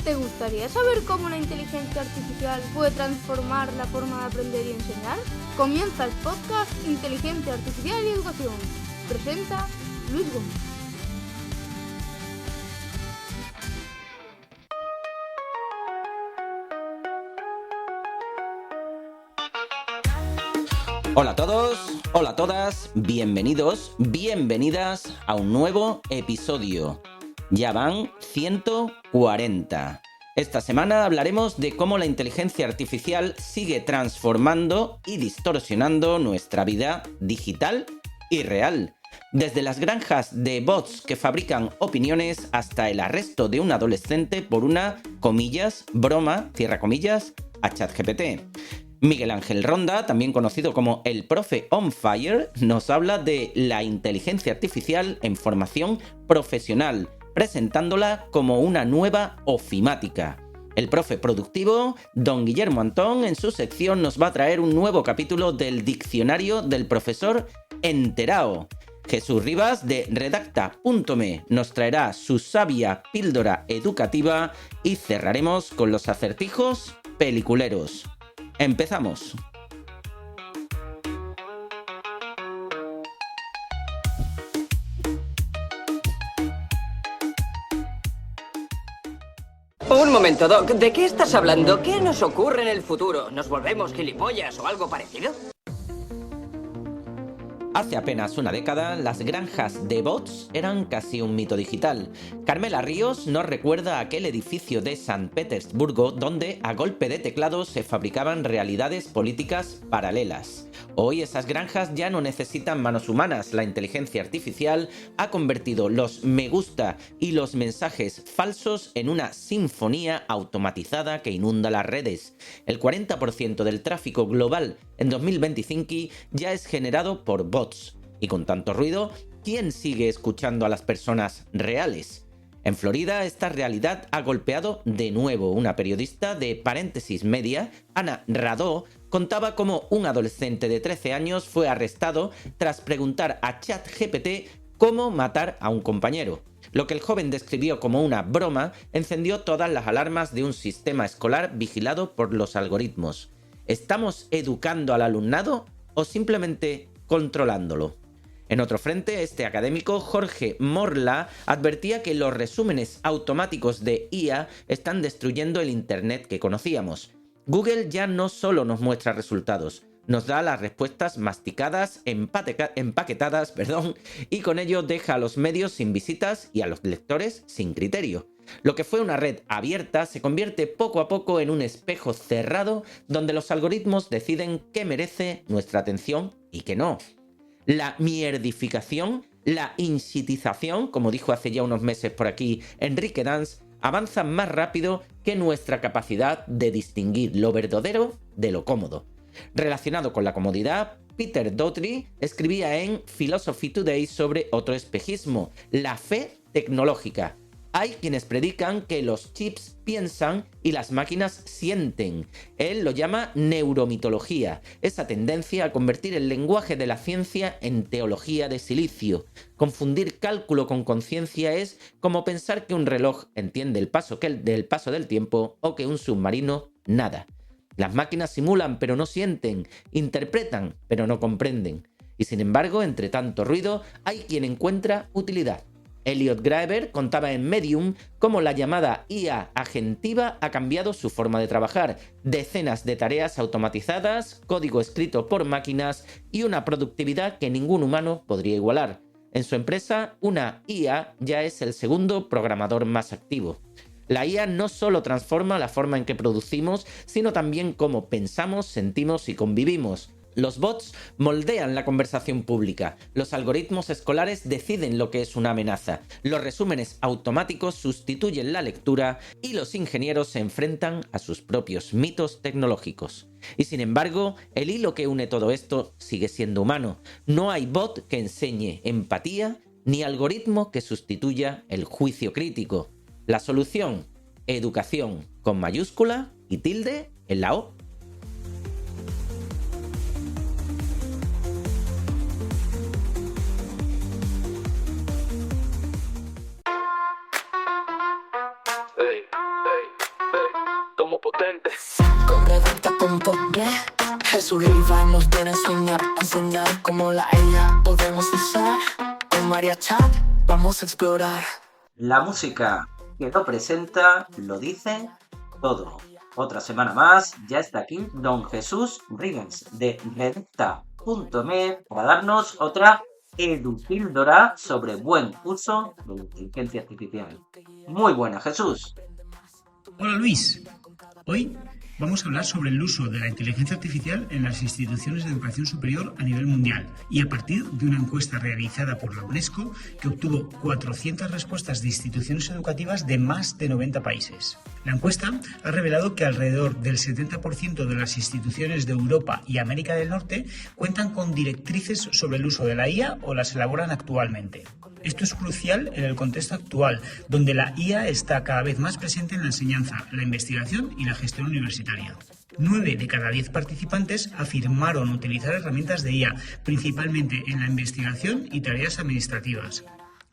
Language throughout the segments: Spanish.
¿Te gustaría saber cómo la inteligencia artificial puede transformar la forma de aprender y enseñar? Comienza el podcast Inteligencia Artificial y Educación. Presenta Luis Gómez. Hola a todos, hola a todas, bienvenidos, bienvenidas a un nuevo episodio. Ya van 140. Esta semana hablaremos de cómo la inteligencia artificial sigue transformando y distorsionando nuestra vida digital y real. Desde las granjas de bots que fabrican opiniones hasta el arresto de un adolescente por una, comillas, broma, cierra comillas, a ChatGPT. Miguel Ángel Ronda, también conocido como el profe on fire, nos habla de la inteligencia artificial en formación profesional, presentándola como una nueva ofimática. El profe productivo, don Guillermo Antón, en su sección nos va a traer un nuevo capítulo del diccionario del profesor enterao. Jesús Rivas de redacta.me nos traerá su sabia píldora educativa y cerraremos con los acertijos peliculeros. ¡Empezamos! Un momento, Doc. ¿De qué estás hablando? ¿Qué nos ocurre en el futuro? ¿Nos volvemos gilipollas o algo parecido? Hace apenas una década, las granjas de bots eran casi un mito digital. Carmela Ríos nos recuerda aquel edificio de San Petersburgo donde a golpe de teclado se fabricaban realidades políticas paralelas. Hoy esas granjas ya no necesitan manos humanas. La inteligencia artificial ha convertido los me gusta y los mensajes falsos en una sinfonía automatizada que inunda las redes. El 40% del tráfico global en 2025 ya es generado por bots. Y con tanto ruido, ¿quién sigue escuchando a las personas reales? En Florida, esta realidad ha golpeado de nuevo. Una periodista de Paréntesis Media, Ana Radó, contaba cómo un adolescente de 13 años fue arrestado tras preguntar a ChatGPT cómo matar a un compañero. Lo que el joven describió como una broma encendió todas las alarmas de un sistema escolar vigilado por los algoritmos. ¿Estamos educando al alumnado o simplemente controlándolo? En otro frente, este académico, Jorge Morla, advertía que los resúmenes automáticos de IA están destruyendo el Internet que conocíamos. Google ya no solo nos muestra resultados, nos da las respuestas masticadas, empaquetadas, y con ello deja a los medios sin visitas y a los lectores sin criterio. Lo que fue una red abierta se convierte poco a poco en un espejo cerrado donde los algoritmos deciden qué merece nuestra atención y qué no. La mierdificación, la insitización, como dijo hace ya unos meses por aquí Enrique Dans, avanza más rápido que nuestra capacidad de distinguir lo verdadero de lo cómodo. Relacionado con la comodidad, Peter Doherty escribía en Philosophy Today sobre otro espejismo, la fe tecnológica. Hay quienes predican que los chips piensan y las máquinas sienten. Él lo llama neuromitología, esa tendencia a convertir el lenguaje de la ciencia en teología de silicio. Confundir cálculo con conciencia es como pensar que un reloj entiende el paso del tiempo o que un submarino nada. Las máquinas simulan pero no sienten, interpretan pero no comprenden. Y sin embargo, entre tanto ruido, hay quien encuentra utilidad. Elliot Graeber contaba en Medium cómo la llamada IA agentiva ha cambiado su forma de trabajar. Decenas de tareas automatizadas, código escrito por máquinas y una productividad que ningún humano podría igualar. En su empresa, una IA ya es el segundo programador más activo. La IA no solo transforma la forma en que producimos, sino también cómo pensamos, sentimos y convivimos. Los bots moldean la conversación pública, los algoritmos escolares deciden lo que es una amenaza, los resúmenes automáticos sustituyen la lectura y los ingenieros se enfrentan a sus propios mitos tecnológicos. Y sin embargo, el hilo que une todo esto sigue siendo humano. No hay bot que enseñe empatía ni algoritmo que sustituya el juicio crítico. La solución, educación con mayúscula y tilde en la O. Hey, hey. somos potentes. Con redacta.net, Jesús y Iván nos viene a enseñar cómo la IA podemos usar. Con María Chat vamos a explorar. La música que lo presenta lo dice todo. Otra semana más, ya está aquí don Jesús Rivens de redacta.net para darnos otra edupíldora sobre buen uso de la inteligencia artificial. Muy buena, Jesús. Hola Luis, hoy vamos a hablar sobre el uso de la inteligencia artificial en las instituciones de educación superior a nivel mundial y a partir de una encuesta realizada por la UNESCO que obtuvo 400 respuestas de instituciones educativas de más de 90 países. La encuesta ha revelado que alrededor del 70% de las instituciones de Europa y América del Norte cuentan con directrices sobre el uso de la IA o las elaboran actualmente. Esto es crucial en el contexto actual, donde la IA está cada vez más presente en la enseñanza, la investigación y la gestión universitaria. 9 de cada 10 participantes afirmaron utilizar herramientas de IA, principalmente en la investigación y tareas administrativas.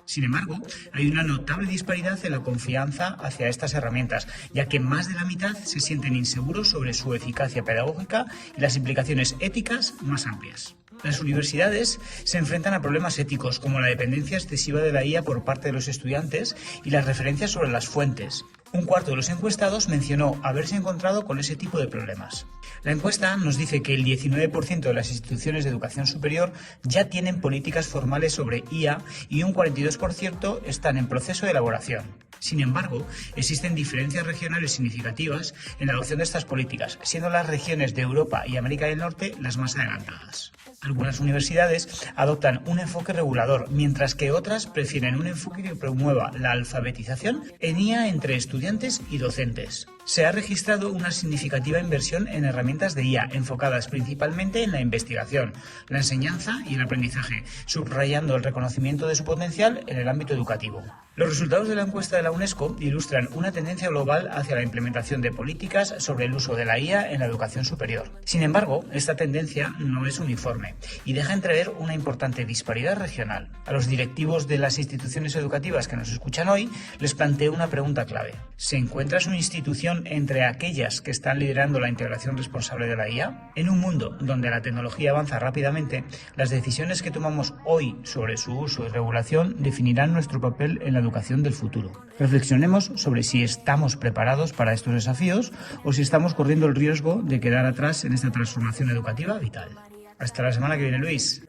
Sin embargo, hay una notable disparidad en la confianza hacia estas herramientas, ya que más de la mitad se sienten inseguros sobre su eficacia pedagógica y las implicaciones éticas más amplias. Las universidades se enfrentan a problemas éticos como la dependencia excesiva de la IA por parte de los estudiantes y las referencias sobre las fuentes. Un cuarto de los encuestados mencionó haberse encontrado con ese tipo de problemas. La encuesta nos dice que el 19% de las instituciones de educación superior ya tienen políticas formales sobre IA y un 42% están en proceso de elaboración. Sin embargo, existen diferencias regionales significativas en la adopción de estas políticas, siendo las regiones de Europa y América del Norte las más adelantadas. Algunas universidades adoptan un enfoque regulador, mientras que otras prefieren un enfoque que promueva la alfabetización en IA entre estudiantes y docentes. Se ha registrado una significativa inversión en herramientas de IA enfocadas principalmente en la investigación, la enseñanza y el aprendizaje, subrayando el reconocimiento de su potencial en el ámbito educativo. Los resultados de la encuesta de la UNESCO ilustran una tendencia global hacia la implementación de políticas sobre el uso de la IA en la educación superior. Sin embargo, esta tendencia no es uniforme y deja entrever una importante disparidad regional. A los directivos de las instituciones educativas que nos escuchan hoy les planteo una pregunta clave. ¿Se encuentra su institución entre aquellas que están liderando la integración responsable de la IA? En un mundo donde la tecnología avanza rápidamente, las decisiones que tomamos hoy sobre su uso y regulación definirán nuestro papel en la educación del futuro. Reflexionemos sobre si estamos preparados para estos desafíos o si estamos corriendo el riesgo de quedar atrás en esta transformación educativa vital. Hasta la semana que viene, Luis.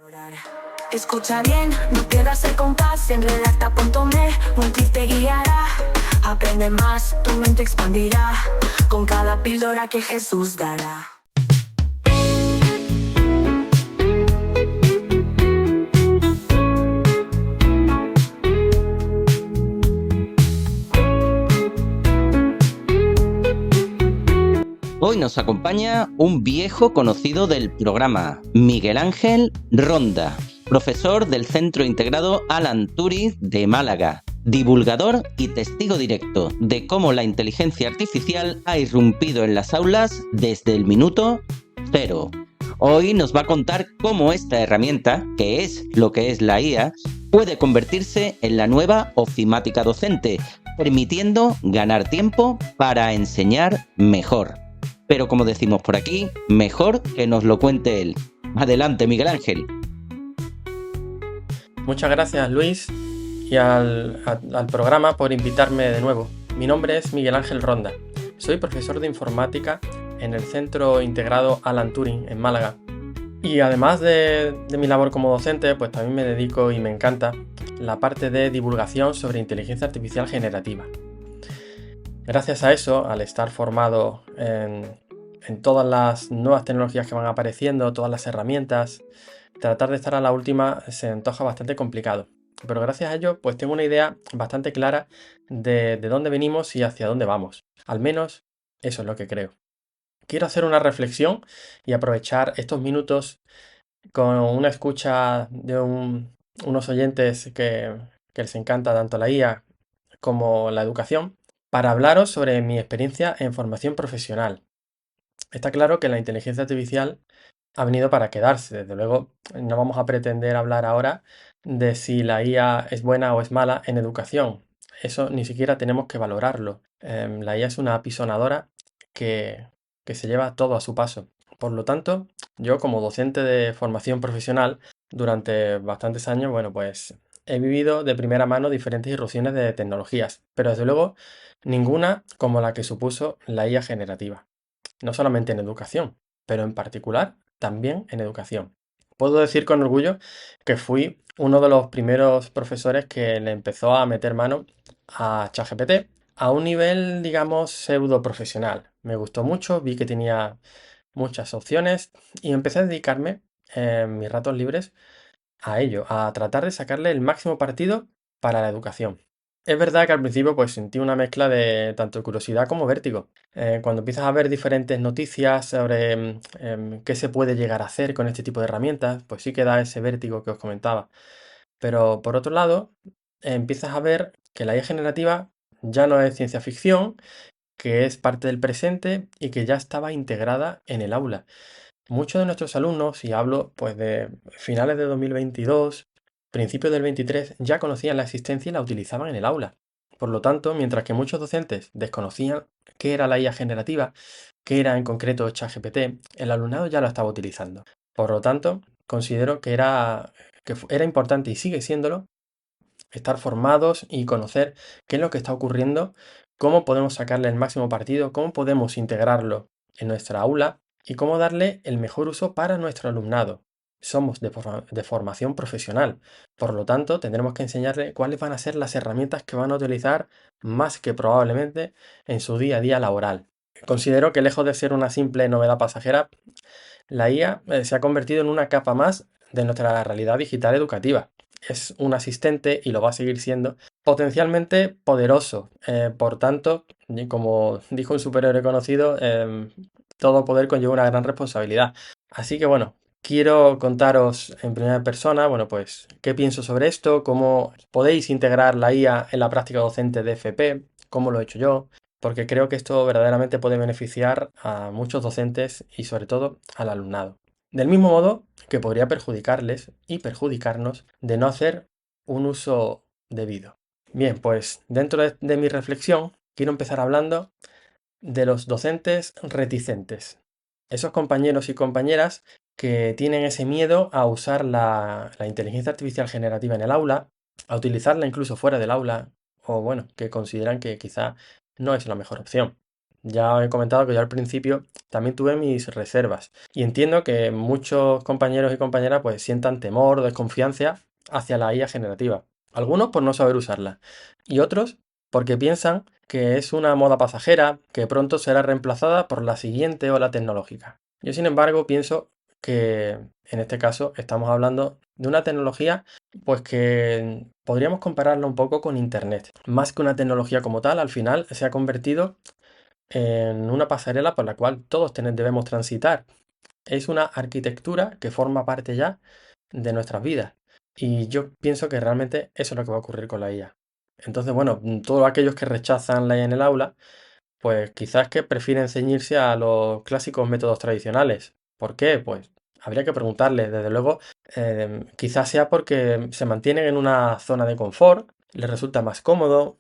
Escucha bien, no pierdas el compás. En redacta.net Multis te guiará. Aprende más, tu mente expandirá con cada píldora que Jesús dará. Hoy nos acompaña un viejo conocido del programa, Miguel Ángel Ronda, profesor del Centro Integrado Alan Turing de Málaga, divulgador y testigo directo de cómo la inteligencia artificial ha irrumpido en las aulas desde el minuto cero. Hoy nos va a contar cómo esta herramienta, que es lo que es la IA, puede convertirse en la nueva ofimática docente, permitiendo ganar tiempo para enseñar mejor. Pero como decimos por aquí, mejor que nos lo cuente él. Adelante, Miguel Ángel. Muchas gracias, Luis, y al programa por invitarme de nuevo. Mi nombre es Miguel Ángel Ronda. Soy profesor de informática en el Centro Integrado Alan Turing en Málaga. Y además de mi labor como docente, pues también me dedico y me encanta la parte de divulgación sobre inteligencia artificial generativa. Gracias a eso, al estar formado en todas las nuevas tecnologías que van apareciendo, todas las herramientas, tratar de estar a la última se antoja bastante complicado. Pero gracias a ello, pues tengo una idea bastante clara de dónde venimos y hacia dónde vamos. Al menos eso es lo que creo. Quiero hacer una reflexión y aprovechar estos minutos con una escucha de unos oyentes que les encanta tanto la IA como la educación, para hablaros sobre mi experiencia en formación profesional. Está claro que la inteligencia artificial ha venido para quedarse. Desde luego, no vamos a pretender hablar ahora de si la IA es buena o es mala en educación. Eso ni siquiera tenemos que valorarlo. La IA es una apisonadora que se lleva todo a su paso. Por lo tanto, yo como docente de formación profesional durante bastantes años, bueno, pues he vivido de primera mano diferentes irrupciones de tecnologías, pero desde luego ninguna como la que supuso la IA generativa. No solamente en educación, pero en particular también en educación. Puedo decir con orgullo que fui uno de los primeros profesores que le empezó a meter mano a ChatGPT a un nivel, digamos, pseudo profesional. Me gustó mucho, vi que tenía muchas opciones y empecé a dedicarme en mis ratos libres a ello, a tratar de sacarle el máximo partido para la educación. Es verdad que al principio pues sentí una mezcla de tanto curiosidad como vértigo. Cuando empiezas a ver diferentes noticias sobre qué se puede llegar a hacer con este tipo de herramientas, pues sí que da ese vértigo que os comentaba. Pero por otro lado, empiezas a ver que la IA generativa ya no es ciencia ficción, que es parte del presente y que ya estaba integrada en el aula. Muchos de nuestros alumnos, y hablo pues de finales de 2022, principios del 23, ya conocían la existencia y la utilizaban en el aula. Por lo tanto, mientras que muchos docentes desconocían qué era la IA generativa, qué era en concreto ChatGPT, el alumnado ya lo estaba utilizando. Por lo tanto, considero que era importante y sigue siéndolo estar formados y conocer qué es lo que está ocurriendo, cómo podemos sacarle el máximo partido, cómo podemos integrarlo en nuestra aula y cómo darle el mejor uso para nuestro alumnado. Somos de formación profesional, por lo tanto tendremos que enseñarle cuáles van a ser las herramientas que van a utilizar más que probablemente en su día a día laboral. Considero que lejos de ser una simple novedad pasajera, la IA se ha convertido en una capa más de nuestra realidad digital educativa. Es un asistente y lo va a seguir siendo potencialmente poderoso. Por tanto, y como dijo un superhéroe conocido, todo poder conlleva una gran responsabilidad. Así que bueno, quiero contaros en primera persona, bueno, pues qué pienso sobre esto, cómo podéis integrar la IA en la práctica docente de FP, cómo lo he hecho yo, porque creo que esto verdaderamente puede beneficiar a muchos docentes y sobre todo al alumnado. Del mismo modo que podría perjudicarles y perjudicarnos de no hacer un uso debido. Bien, pues dentro de mi reflexión quiero empezar hablando de los docentes reticentes. Esos compañeros y compañeras que tienen ese miedo a usar la inteligencia artificial generativa en el aula, a utilizarla incluso fuera del aula, o bueno, que consideran que quizá no es la mejor opción. Ya he comentado que yo al principio también tuve mis reservas y entiendo que muchos compañeros y compañeras pues sientan temor o desconfianza hacia la IA generativa. Algunos por no saber usarla y otros porque piensan que es una moda pasajera que pronto será reemplazada por la siguiente ola tecnológica. Yo, sin embargo, pienso que en este caso estamos hablando de una tecnología pues que podríamos compararla un poco con Internet. Más que una tecnología como tal, al final se ha convertido en una pasarela por la cual todos debemos transitar. Es una arquitectura que forma parte ya de nuestras vidas. Y yo pienso que realmente eso es lo que va a ocurrir con la IA. Entonces, bueno, todos aquellos que rechazan la IA en el aula, pues quizás que prefieren ceñirse a los clásicos métodos tradicionales. ¿Por qué? Pues habría que preguntarles. Desde luego, quizás sea porque se mantienen en una zona de confort, les resulta más cómodo,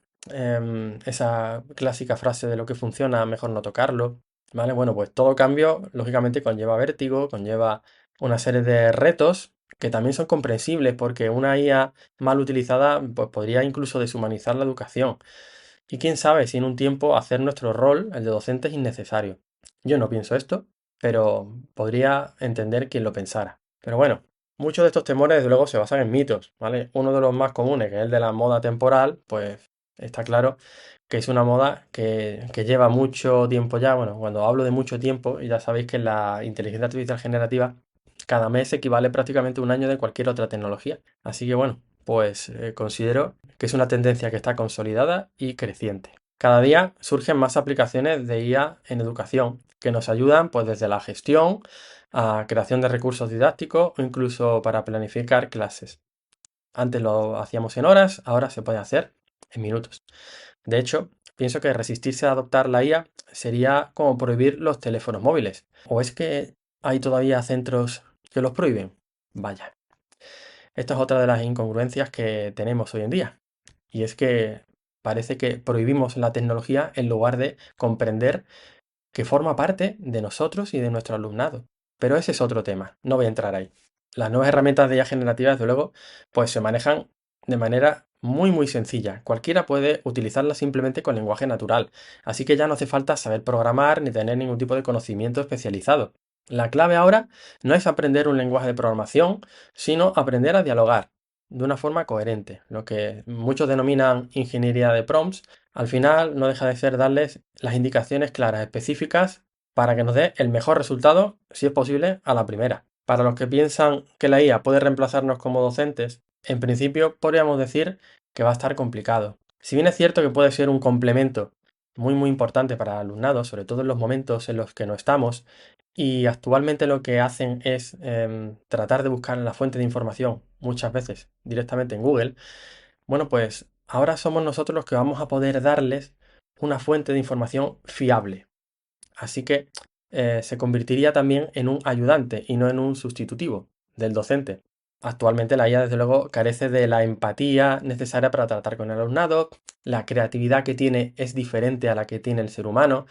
esa clásica frase de lo que funciona, mejor no tocarlo, ¿vale? Bueno, pues todo cambio, lógicamente, conlleva vértigo, conlleva una serie de retos que también son comprensibles porque una IA mal utilizada pues podría incluso deshumanizar la educación. Y quién sabe si en un tiempo hacer nuestro rol, el de docente, es innecesario. Yo no pienso esto, pero podría entender quien lo pensara. Pero bueno, muchos de estos temores desde luego se basan en mitos, ¿vale? Uno de los más comunes, que es el de la moda temporal, pues está claro que es una moda que lleva mucho tiempo ya. Bueno, cuando hablo de mucho tiempo, ya sabéis que la inteligencia artificial generativa cada mes equivale prácticamente a un año de cualquier otra tecnología. Así que bueno, pues considero que es una tendencia que está consolidada y creciente. Cada día surgen más aplicaciones de IA en educación que nos ayudan pues desde la gestión a creación de recursos didácticos o incluso para planificar clases. Antes lo hacíamos en horas, ahora se puede hacer en minutos. De hecho, pienso que resistirse a adoptar la IA sería como prohibir los teléfonos móviles. ¿O es que hay todavía centros que los prohíben? Vaya. Esta es otra de las incongruencias que tenemos hoy en día. Y es que parece que prohibimos la tecnología en lugar de comprender que forma parte de nosotros y de nuestro alumnado. Pero ese es otro tema, no voy a entrar ahí. Las nuevas herramientas de IA generativa, desde luego, pues se manejan de manera muy sencilla. Cualquiera puede utilizarlas simplemente con lenguaje natural, así que ya no hace falta saber programar ni tener ningún tipo de conocimiento especializado. La clave ahora no es aprender un lenguaje de programación, sino aprender a dialogar de una forma coherente. Lo que muchos denominan ingeniería de prompts, al final no deja de ser darles las indicaciones claras, específicas, para que nos dé el mejor resultado, si es posible, a la primera. Para los que piensan que la IA puede reemplazarnos como docentes, en principio podríamos decir que va a estar complicado. Si bien es cierto que puede ser un complemento muy importante para el alumnado, sobre todo en los momentos en los que no estamos, y actualmente lo que hacen es tratar de buscar la fuente de información, muchas veces directamente en Google, bueno, pues ahora somos nosotros los que vamos a poder darles una fuente de información fiable. Así que se convertiría también en un ayudante y no en un sustitutivo del docente. Actualmente la IA, desde luego, carece de la empatía necesaria para tratar con el alumnado, la creatividad que tiene es diferente a la que tiene el ser humano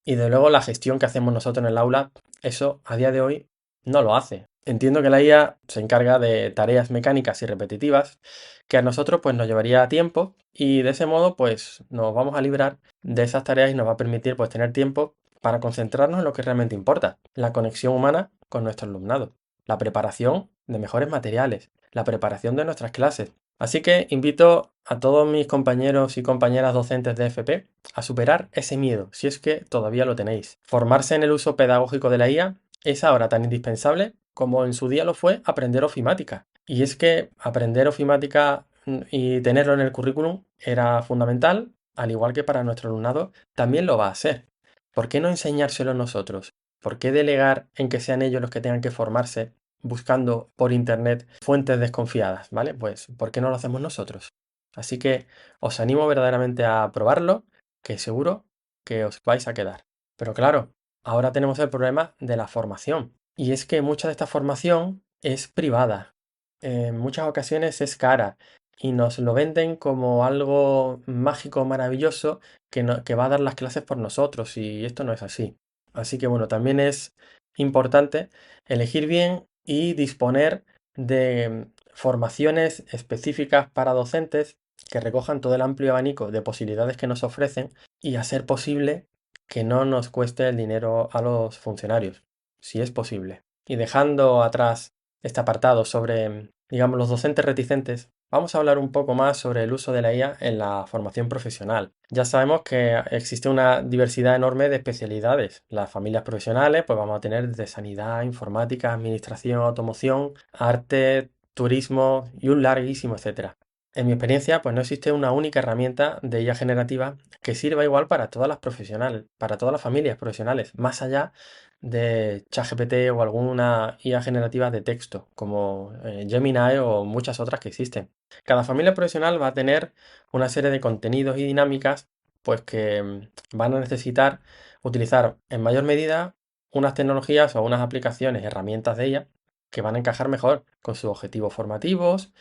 y, desde luego, la gestión que hacemos nosotros en el aula, eso a día de hoy no lo hace. Entiendo que la IA se encarga de tareas mecánicas y repetitivas que a nosotros pues nos llevaría tiempo y de ese modo pues nos vamos a librar de esas tareas y nos va a permitir pues tener tiempo para concentrarnos en lo que realmente importa, la conexión humana con nuestro alumnado, la preparación de mejores materiales, la preparación de nuestras clases. Así que invito a todos mis compañeros y compañeras docentes de FP a superar ese miedo, si es que todavía lo tenéis. Formarse en el uso pedagógico de la IA es ahora tan indispensable como en su día lo fue aprender ofimática. Y es que aprender ofimática y tenerlo en el currículum era fundamental, al igual que para nuestro alumnado también lo va a ser. ¿Por qué no enseñárselo nosotros? ¿Por qué delegar en que sean ellos los que tengan que formarse buscando por internet fuentes desconfiadas? ¿Vale? Pues ¿por qué no lo hacemos nosotros? Así que os animo verdaderamente a probarlo, que seguro que os vais a quedar. Pero claro, ahora tenemos el problema de la formación. Y es que mucha de esta formación es privada. En muchas ocasiones es cara y nos lo venden como algo mágico, maravilloso, que va a dar las clases por nosotros y esto no es así. Así que bueno, también es importante elegir bien y disponer de formaciones específicas para docentes que recojan todo el amplio abanico de posibilidades que nos ofrecen y, a ser posible, que no nos cueste el dinero a los funcionarios, si es posible. Y dejando atrás este apartado sobre, digamos, los docentes reticentes, vamos a hablar un poco más sobre el uso de la IA en la formación profesional. Ya sabemos que existe una diversidad enorme de especialidades. Las familias profesionales, pues vamos a tener desde sanidad, informática, administración, automoción, arte, turismo y un larguísimo etcétera. En mi experiencia, pues no existe una única herramienta de IA generativa que sirva igual para todas las profesionales, para todas las familias profesionales, más allá de ChatGPT o alguna IA generativa de texto, como Gemini o muchas otras que existen. Cada familia profesional va a tener una serie de contenidos y dinámicas, pues que van a necesitar utilizar en mayor medida unas tecnologías o unas aplicaciones, herramientas de ella, que van a encajar mejor con sus objetivos formativos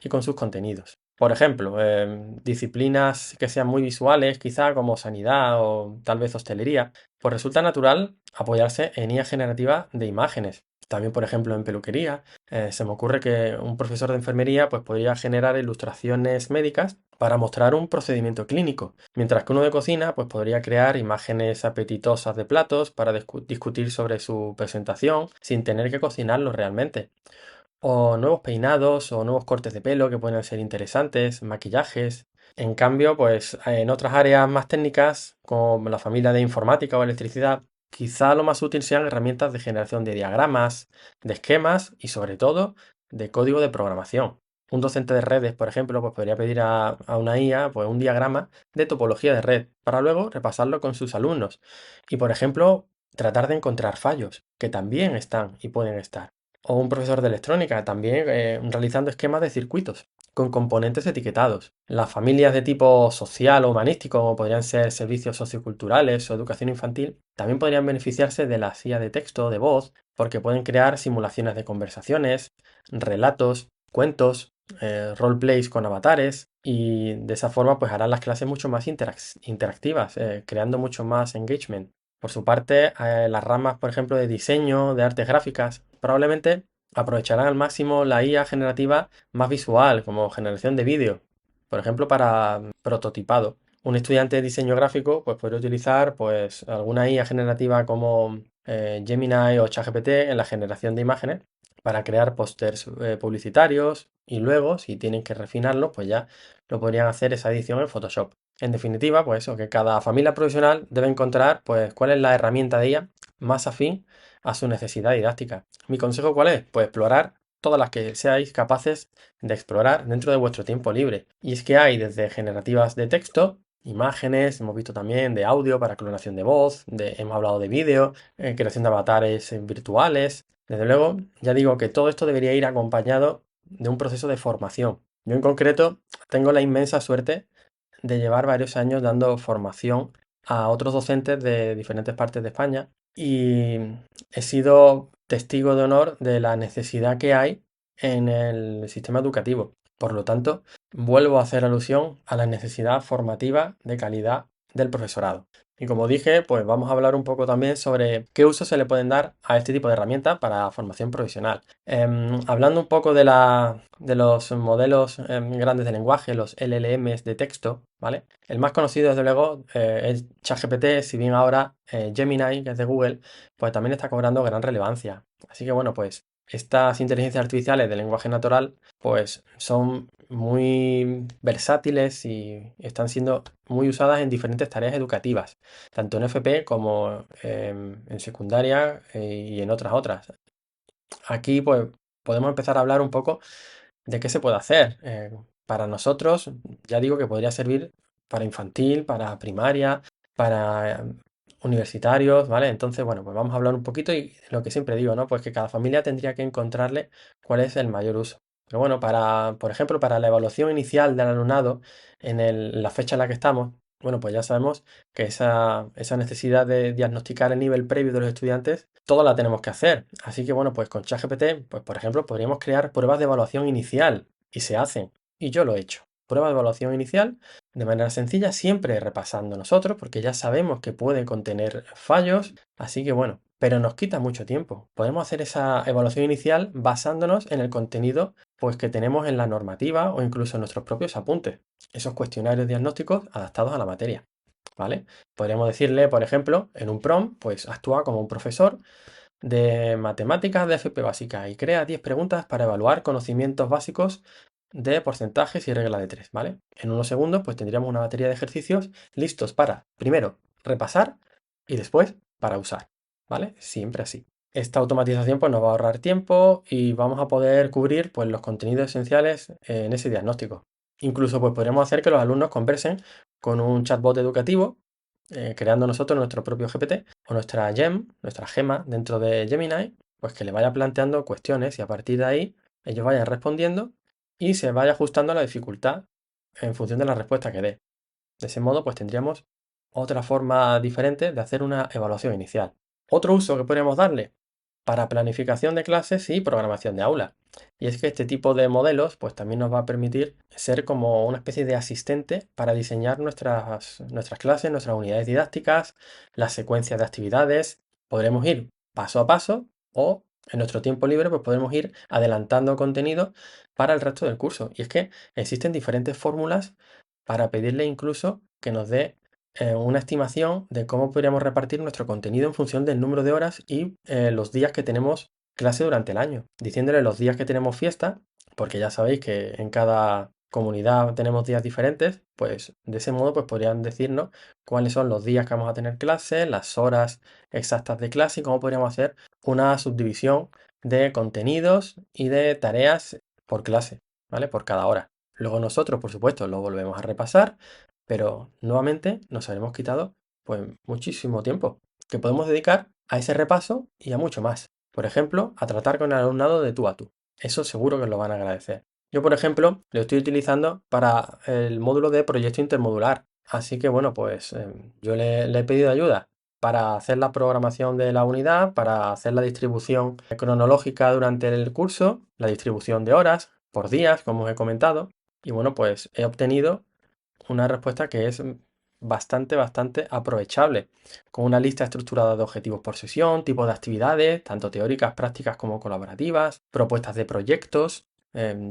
y con sus contenidos. Por ejemplo, disciplinas que sean muy visuales, quizá como sanidad o tal vez hostelería, pues resulta natural apoyarse en IA generativa de imágenes. También, por ejemplo, en peluquería, se me ocurre que un profesor de enfermería pues, podría generar ilustraciones médicas para mostrar un procedimiento clínico, mientras que uno de cocina pues, podría crear imágenes apetitosas de platos para discutir sobre su presentación sin tener que cocinarlos realmente. O nuevos peinados o nuevos cortes de pelo que pueden ser interesantes, maquillajes. En cambio, pues en otras áreas más técnicas, como la familia de informática o electricidad, quizá lo más útil sean herramientas de generación de diagramas, de esquemas y, sobre todo, de código de programación. Un docente de redes, por ejemplo, pues podría pedir a una IA pues, un diagrama de topología de red para luego repasarlo con sus alumnos y, por ejemplo, tratar de encontrar fallos, que también están y pueden estar. O un profesor de electrónica también realizando esquemas de circuitos con componentes etiquetados. Las familias de tipo social o humanístico, como podrían ser servicios socioculturales o educación infantil, también podrían beneficiarse de la IA de texto o de voz porque pueden crear simulaciones de conversaciones, relatos, cuentos, roleplays con avatares y de esa forma pues harán las clases mucho más interactivas, creando mucho más engagement. Por su parte, las ramas, por ejemplo, de diseño, de artes gráficas, probablemente aprovecharán al máximo la IA generativa más visual, como generación de vídeo, por ejemplo, para prototipado. Un estudiante de diseño gráfico pues, podría utilizar pues, alguna IA generativa como Gemini o ChatGPT en la generación de imágenes para crear pósters publicitarios y luego, si tienen que refinarlo, pues ya lo podrían hacer esa edición en Photoshop. En definitiva, pues eso, que cada familia profesional debe encontrar pues cuál es la herramienta de IA más afín a su necesidad didáctica. ¿Mi consejo cuál es? Pues explorar todas las que seáis capaces de explorar dentro de vuestro tiempo libre. Y es que hay desde generativas de texto, imágenes, hemos visto también de audio para clonación de voz, hemos hablado de vídeo, creación de avatares virtuales. Desde luego, ya digo que todo esto debería ir acompañado de un proceso de formación. Yo en concreto tengo la inmensa suerte de llevar varios años dando formación a otros docentes de diferentes partes de España y he sido testigo de honor de la necesidad que hay en el sistema educativo. Por lo tanto, vuelvo a hacer alusión a la necesidad formativa de calidad del profesorado. Y como dije, pues vamos a hablar un poco también sobre qué usos se le pueden dar a este tipo de herramientas para formación profesional. Hablando un poco de los modelos grandes de lenguaje, los LLMs de texto, ¿vale? El más conocido, desde luego, es ChatGPT, si bien ahora Gemini, que es de Google, pues también está cobrando gran relevancia. Así que bueno, pues estas inteligencias artificiales de lenguaje natural, pues son muy versátiles y están siendo muy usadas en diferentes tareas educativas, tanto en FP como en secundaria y en otras. Aquí pues podemos empezar a hablar un poco de qué se puede hacer. Para nosotros, ya digo que podría servir para infantil, para primaria, para universitarios, ¿vale? Entonces, bueno, pues vamos a hablar un poquito y lo que siempre digo, ¿no? Pues que cada familia tendría que encontrarle cuál es el mayor uso. Pero bueno, por ejemplo, para la evaluación inicial del alumnado en la fecha en la que estamos, bueno, pues ya sabemos que esa necesidad de diagnosticar el nivel previo de los estudiantes, todo la tenemos que hacer. Así que bueno, pues con ChatGPT, pues por ejemplo, podríamos crear pruebas de evaluación inicial y se hacen. Y yo lo he hecho. Prueba de evaluación inicial de manera sencilla, siempre repasando nosotros, porque ya sabemos que puede contener fallos. Así que bueno, pero nos quita mucho tiempo. Podemos hacer esa evaluación inicial basándonos en el contenido pues, que tenemos en la normativa o incluso en nuestros propios apuntes. Esos cuestionarios diagnósticos adaptados a la materia. ¿Vale? Podríamos decirle, por ejemplo, en un prompt, pues actúa como un profesor de matemáticas de FP básica y crea 10 preguntas para evaluar conocimientos básicos de porcentajes y regla de 3, ¿vale? En unos segundos, pues tendríamos una batería de ejercicios listos para, primero, repasar y después para usar, ¿vale? Siempre así. Esta automatización pues, nos va a ahorrar tiempo y vamos a poder cubrir pues, los contenidos esenciales en ese diagnóstico. Incluso pues, podríamos hacer que los alumnos conversen con un chatbot educativo, creando nosotros nuestro propio GPT o nuestra gema dentro de Gemini, pues que le vaya planteando cuestiones y a partir de ahí ellos vayan respondiendo y se vaya ajustando a la dificultad en función de la respuesta que dé. De ese modo, pues tendríamos otra forma diferente de hacer una evaluación inicial. Otro uso que podríamos darle para planificación de clases y programación de aula. Y es que este tipo de modelos pues también nos va a permitir ser como una especie de asistente para diseñar nuestras clases, nuestras unidades didácticas, las secuencias de actividades. Podremos ir paso a paso o en nuestro tiempo libre pues podemos ir adelantando contenido para el resto del curso. Y es que existen diferentes fórmulas para pedirle incluso que nos dé una estimación de cómo podríamos repartir nuestro contenido en función del número de horas y los días que tenemos clase durante el año, diciéndole los días que tenemos fiesta, porque ya sabéis que en cada comunidad tenemos días diferentes, pues de ese modo pues podrían decirnos cuáles son los días que vamos a tener clase, las horas exactas de clase y cómo podríamos hacer una subdivisión de contenidos y de tareas por clase, ¿vale? Por cada hora. Luego nosotros, por supuesto, lo volvemos a repasar, pero nuevamente nos habremos quitado pues muchísimo tiempo que podemos dedicar a ese repaso y a mucho más. Por ejemplo, a tratar con el alumnado de tú a tú. Eso seguro que lo van a agradecer. Yo, por ejemplo, lo estoy utilizando para el módulo de proyecto intermodular. Así que bueno, pues yo le he pedido ayuda para hacer la programación de la unidad, para hacer la distribución cronológica durante el curso, la distribución de horas por días, como os he comentado. Y bueno, pues he obtenido una respuesta que es bastante aprovechable, con una lista estructurada de objetivos por sesión, tipos de actividades, tanto teóricas, prácticas como colaborativas, propuestas de proyectos.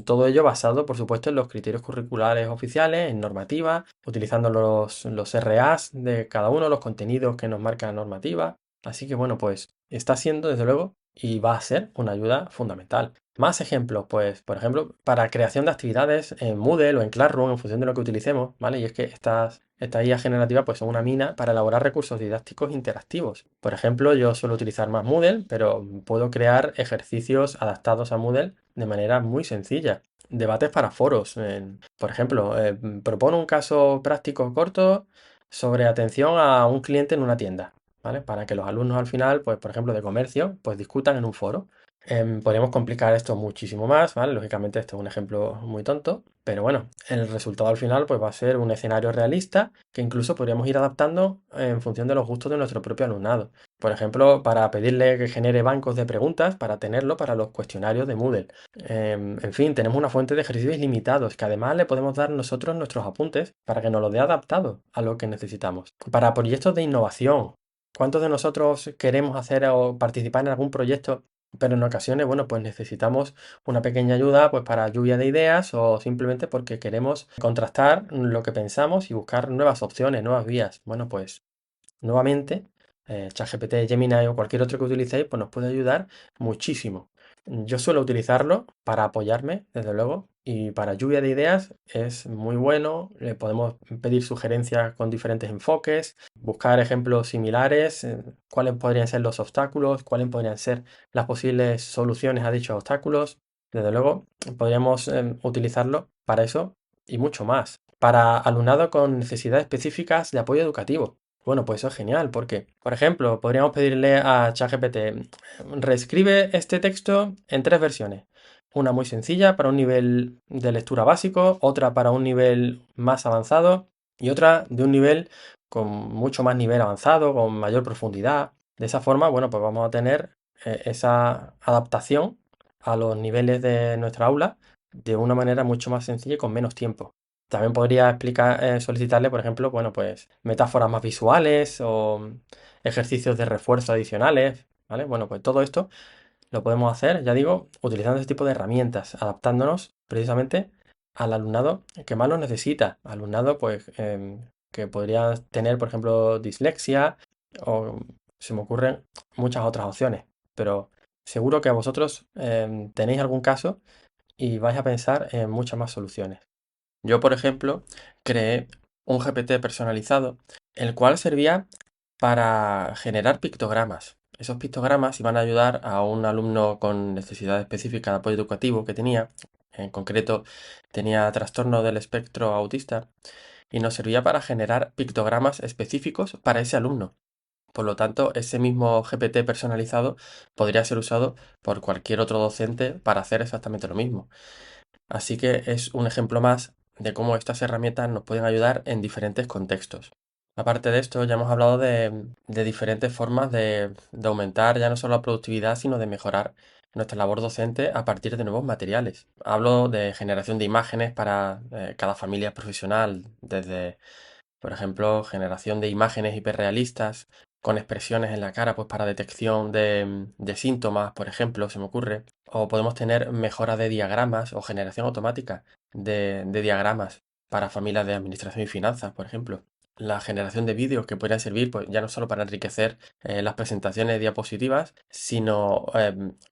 Todo ello basado, por supuesto, en los criterios curriculares oficiales, en normativa, utilizando los RAs de cada uno, los contenidos que nos marca la normativa. Así que bueno, pues está siendo, desde luego, y va a ser una ayuda fundamental. Más ejemplos, pues, por ejemplo, para creación de actividades en Moodle o en Classroom, en función de lo que utilicemos, ¿vale? Y es que estas IA generativas, pues, son una mina para elaborar recursos didácticos interactivos. Por ejemplo, yo suelo utilizar más Moodle, pero puedo crear ejercicios adaptados a Moodle de manera muy sencilla. Debates para foros. Por ejemplo, propone un caso práctico corto sobre atención a un cliente en una tienda, ¿vale? Para que los alumnos al final, pues, por ejemplo, de comercio, pues discutan en un foro. Podríamos complicar esto muchísimo más, ¿vale? Lógicamente esto es un ejemplo muy tonto, pero bueno, el resultado al final pues va a ser un escenario realista que incluso podríamos ir adaptando en función de los gustos de nuestro propio alumnado. Por ejemplo, para pedirle que genere bancos de preguntas para tenerlo para los cuestionarios de Moodle. En fin, tenemos una fuente de ejercicios ilimitados que además le podemos dar nosotros nuestros apuntes para que nos lo dé adaptado a lo que necesitamos. Para proyectos de innovación, ¿cuántos de nosotros queremos hacer o participar en algún proyecto, pero en ocasiones, bueno, pues necesitamos una pequeña ayuda pues para lluvia de ideas o simplemente porque queremos contrastar lo que pensamos y buscar nuevas opciones, nuevas vías? Bueno, pues nuevamente, ChatGPT, Gemini o cualquier otro que utilicéis, pues nos puede ayudar muchísimo. Yo suelo utilizarlo para apoyarme, desde luego, y para lluvia de ideas es muy bueno. Le podemos pedir sugerencias con diferentes enfoques, buscar ejemplos similares, cuáles podrían ser los obstáculos, cuáles podrían ser las posibles soluciones a dichos obstáculos. Desde luego, podríamos utilizarlo para eso y mucho más. Para alumnado con necesidades específicas de apoyo educativo. Bueno, pues eso es genial, porque, por ejemplo, podríamos pedirle a ChatGPT, reescribe este texto en 3 versiones. Una muy sencilla para un nivel de lectura básico, otra para un nivel más avanzado y otra de un nivel con mucho más nivel avanzado, con mayor profundidad. De esa forma, bueno, pues vamos a tener esa adaptación a los niveles de nuestra aula de una manera mucho más sencilla y con menos tiempo. También podría solicitarle, por ejemplo, bueno, pues metáforas más visuales o ejercicios de refuerzo adicionales, ¿vale? Bueno, pues todo esto lo podemos hacer, ya digo, utilizando este tipo de herramientas, adaptándonos precisamente al alumnado que más lo necesita. Alumnado, pues, que podría tener, por ejemplo, dislexia o se me ocurren muchas otras opciones, pero seguro que vosotros tenéis algún caso y vais a pensar en muchas más soluciones. Yo, por ejemplo, creé un GPT personalizado, el cual servía para generar pictogramas. Esos pictogramas iban a ayudar a un alumno con necesidad específica de apoyo educativo que tenía, en concreto tenía trastorno del espectro autista, y nos servía para generar pictogramas específicos para ese alumno. Por lo tanto, ese mismo GPT personalizado podría ser usado por cualquier otro docente para hacer exactamente lo mismo. Así que es un ejemplo más de cómo estas herramientas nos pueden ayudar en diferentes contextos. Aparte de esto, ya hemos hablado de diferentes formas de aumentar ya no solo la productividad, sino de mejorar nuestra labor docente a partir de nuevos materiales. Hablo de generación de imágenes para cada familia profesional, desde, por ejemplo, generación de imágenes hiperrealistas con expresiones en la cara, pues para detección de síntomas, por ejemplo, se me ocurre. O podemos tener mejora de diagramas o generación automática de diagramas para familias de administración y finanzas, por ejemplo. La generación de vídeos que podrían servir, pues, ya no solo para enriquecer las presentaciones de diapositivas, sino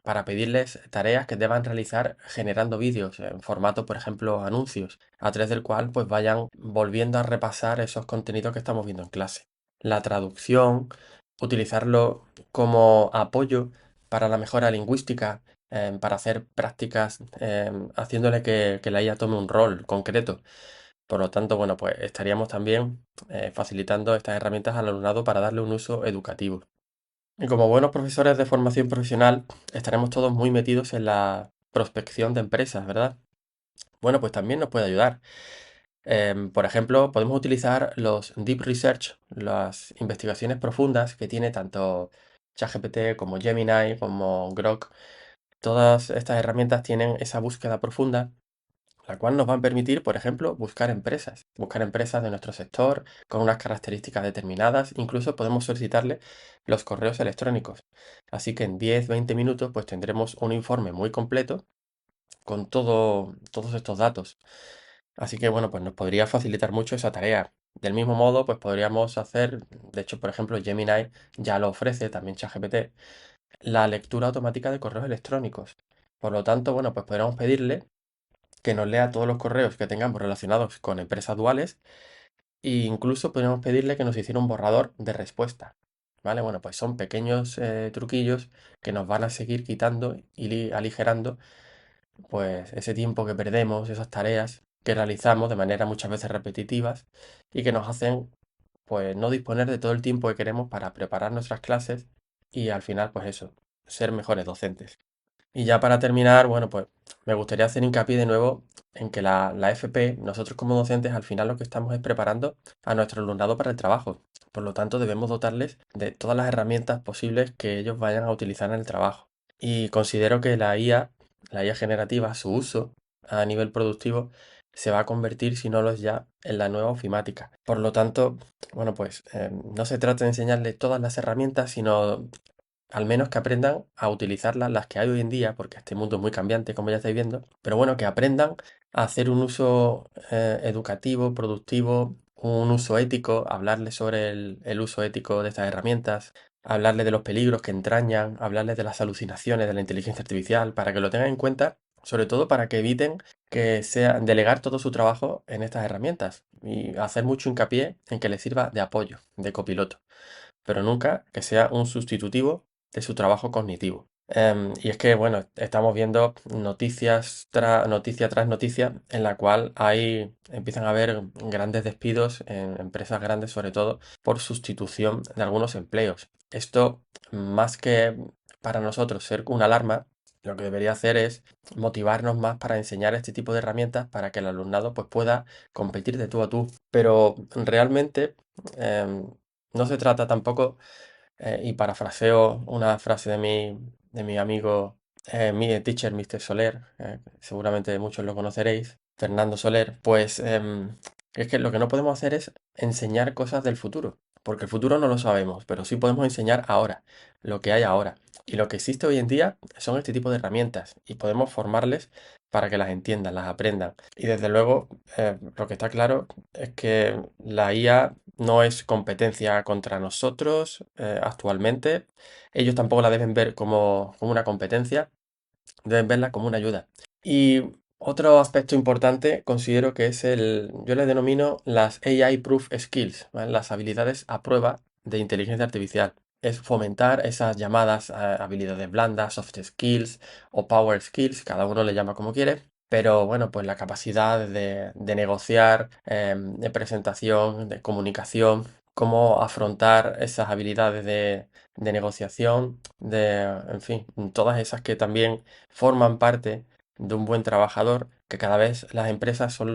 para pedirles tareas que deban realizar generando vídeos en formato, por ejemplo, anuncios, a través del cual pues vayan volviendo a repasar esos contenidos que estamos viendo en clase. La traducción, utilizarlo como apoyo para la mejora lingüística, para hacer prácticas, haciéndole que la IA tome un rol concreto. Por lo tanto, bueno, pues estaríamos también facilitando estas herramientas al alumnado para darle un uso educativo. Y como buenos profesores de formación profesional, estaremos todos muy metidos en la prospección de empresas, ¿verdad? Bueno, pues también nos puede ayudar. Por ejemplo, podemos utilizar los Deep Research, las investigaciones profundas que tiene tanto ChatGPT como Gemini, como Grok. Todas estas herramientas tienen esa búsqueda profunda la cual nos va a permitir, por ejemplo, buscar empresas de nuestro sector con unas características determinadas. Incluso podemos solicitarle los correos electrónicos. Así que en 10-20 minutos pues tendremos un informe muy completo con todos estos datos. Así que bueno, pues nos podría facilitar mucho esa tarea. Del mismo modo, pues podríamos hacer, de hecho, por ejemplo, Gemini ya lo ofrece, también ChatGPT, la lectura automática de correos electrónicos. Por lo tanto, bueno, pues podríamos pedirle que nos lea todos los correos que tengamos relacionados con empresas duales e incluso podríamos pedirle que nos hiciera un borrador de respuesta. ¿Vale? Bueno, pues son pequeños truquillos que nos van a seguir quitando y aligerando pues ese tiempo que perdemos, esas tareas que realizamos de manera muchas veces repetitivas y que nos hacen pues no disponer de todo el tiempo que queremos para preparar nuestras clases y al final pues eso, ser mejores docentes. Y ya para terminar, bueno, pues me gustaría hacer hincapié de nuevo en que la FP, nosotros como docentes, al final lo que estamos es preparando a nuestro alumnado para el trabajo. Por lo tanto, debemos dotarles de todas las herramientas posibles que ellos vayan a utilizar en el trabajo. Y considero que la IA generativa, su uso a nivel productivo, se va a convertir, si no lo es ya, en la nueva ofimática. Por lo tanto, bueno, pues no se trata de enseñarles todas las herramientas, sino al menos que aprendan a utilizarlas, las que hay hoy en día, porque este mundo es muy cambiante, como ya estáis viendo, pero bueno, que aprendan a hacer un uso educativo, productivo, un uso ético, hablarles sobre el uso ético de estas herramientas, hablarles de los peligros que entrañan, hablarles de las alucinaciones de la inteligencia artificial, para que lo tengan en cuenta, sobre todo para que eviten que sea delegar todo su trabajo en estas herramientas y hacer mucho hincapié en que les sirva de apoyo, de copiloto, pero nunca que sea un sustitutivo de su trabajo cognitivo. Y es que, bueno, estamos viendo noticia tras noticia en la cual empiezan a haber grandes despidos en empresas grandes, sobre todo por sustitución de algunos empleos. Esto, más que para nosotros ser una alarma, lo que debería hacer es motivarnos más para enseñar este tipo de herramientas para que el alumnado pues, pueda competir de tú a tú. Pero realmente no se trata tampoco y parafraseo una frase de mi amigo, mi teacher, Mr. Soler, seguramente muchos lo conoceréis, Fernando Soler, pues es que lo que no podemos hacer es enseñar cosas del futuro, porque el futuro no lo sabemos, pero sí podemos enseñar ahora, lo que hay ahora. Y lo que existe hoy en día son este tipo de herramientas y podemos formarles para que las entiendan, las aprendan. Y desde luego, lo que está claro es que la IA no es competencia contra nosotros actualmente. Ellos tampoco la deben ver como una competencia, deben verla como una ayuda. Y otro aspecto importante considero que yo le denomino las AI Proof Skills, ¿vale? Las habilidades a prueba de inteligencia artificial. Es fomentar esas llamadas habilidades blandas, soft skills o power skills, cada uno le llama como quiere. Pero bueno, pues la capacidad de negociar, de presentación, de comunicación, cómo afrontar esas habilidades de negociación, en fin, todas esas que también forman parte de un buen trabajador, que cada vez las empresas son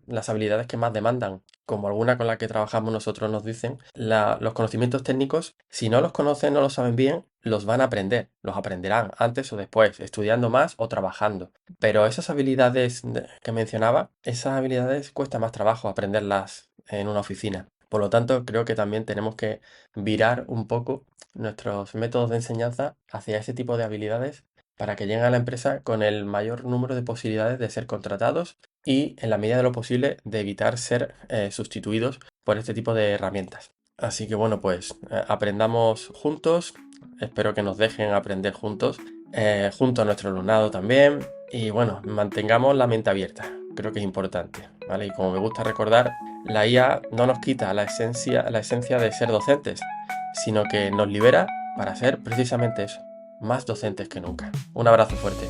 las habilidades que más demandan. Como alguna con la que trabajamos nosotros nos dicen, los conocimientos técnicos, si no los conocen, no los saben bien, los van a aprender, los aprenderán antes o después, estudiando más o trabajando. Pero esas habilidades que mencionaba, esas habilidades cuesta más trabajo aprenderlas en una oficina. Por lo tanto, creo que también tenemos que virar un poco nuestros métodos de enseñanza hacia ese tipo de habilidades para que lleguen a la empresa con el mayor número de posibilidades de ser contratados y, en la medida de lo posible, de evitar ser sustituidos por este tipo de herramientas. Así que bueno, pues aprendamos juntos, espero que nos dejen aprender juntos, junto a nuestro alumnado también, y bueno, mantengamos la mente abierta, creo que es importante, ¿vale? Y como me gusta recordar, la IA no nos quita la esencia de ser docentes, sino que nos libera para ser precisamente eso, más docentes que nunca. Un abrazo fuerte.